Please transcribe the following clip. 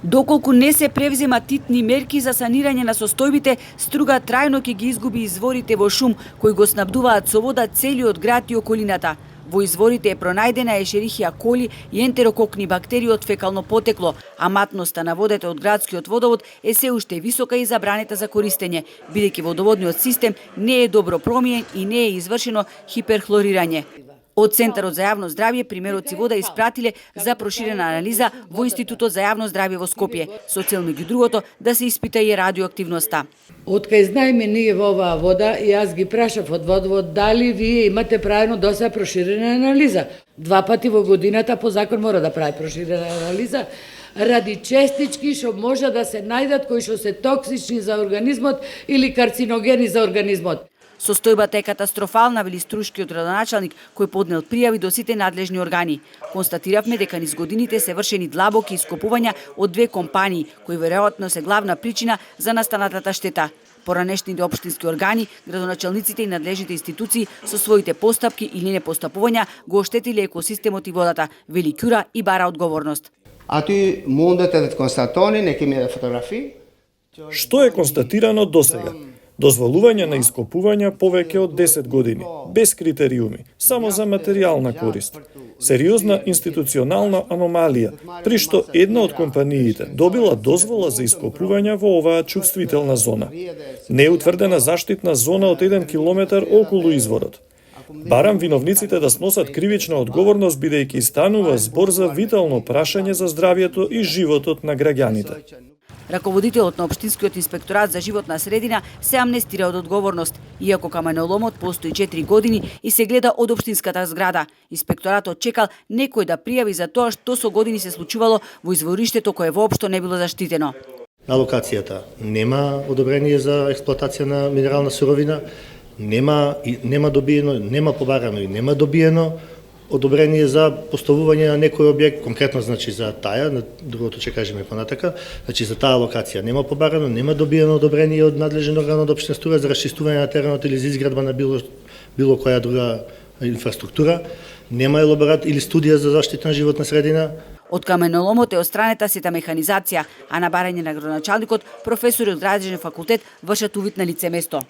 Доколку не се превземат титни мерки за санирање на состојбите, Струга трајно ќе ги изгуби изворите во шум кои го снабдуваат со вода целиот град и околината. Во изворите е пронајдена ешерихија коли и ентерококни бактерии од фекално потекло, а матноста на водата од градскиот водовод е се уште висока и забранета за користење, бидејќи водоводниот систем не е добро промиен и не е извршено хиперхлорирање. Од Центарот за јавно здравје примероци вода испратиле за проширена анализа во Институтот за јавно здравје во Скопје, со цел меѓу другото да се испита и радиоактивноста. Откај знаеме ние во оваа вода, и јас ги прашав од водовод дали вие имате правено досега проширена анализа. 2 пати во годината по закон мора да прави проширена анализа ради честички што може да се најдат кои што се токсични за организмот или карциногени за организмот. Состојбата е катастрофална, вели Струшкиот градоначалник, кој поднел пријави до сите надлежни органи. Констатиравме дека низ годините се вршени длабоки ископувања од 2 компании, кои веројатно се главна причина за настанатата штета. Поранешните општински органи, градоначалниците и надлежните институции со своите постапки или непостапувања го оштетиле екосистемот и водата, вели Ќура и бара одговорност. Aty mundet edhe të konstatoni, ne kemi edhe fotografi. Што е констатирано досега? Дозволување на ископувања повеќе од 10 години, без критериуми, само за материјална корист. Сериозна институционална аномалија, при што една од компаниите добила дозвола за ископувања во оваа чувствителна зона. Не е утврдена заштитна зона од 1 километар околу изворот. Барам виновниците да сносат кривична одговорност бидејќи станува збор за витално прашање за здравјето и животот на граѓаните. Раководителот на Општинскиот инспекторат за животна средина се амнестира од одговорност, иако каменоломот постои 4 години и се гледа од општинската зграда. Инспекторатот чекал некој да пријави за тоа што со години се случувало во извориштето кое воопшто не било заштитено. На локацијата нема одобрение за експлоатација на минерална суровина, нема добиено, нема побарано и нема добиено одобрение за поставување на некој објект, конкретно значи за таа, на другото ќе кажеме понатака, значи за таа локација нема побарано, нема добиено одобрение од надлежен орган од општина Струга за расчистување на теренот или за изградба на било која друга инфраструктура, нема елаборат или студија за заштита на животна средина. Од каменоломот е отстранета сета механизација, а на барање на градоначалникот, професори од Градежен факултет вршат увид на лице место.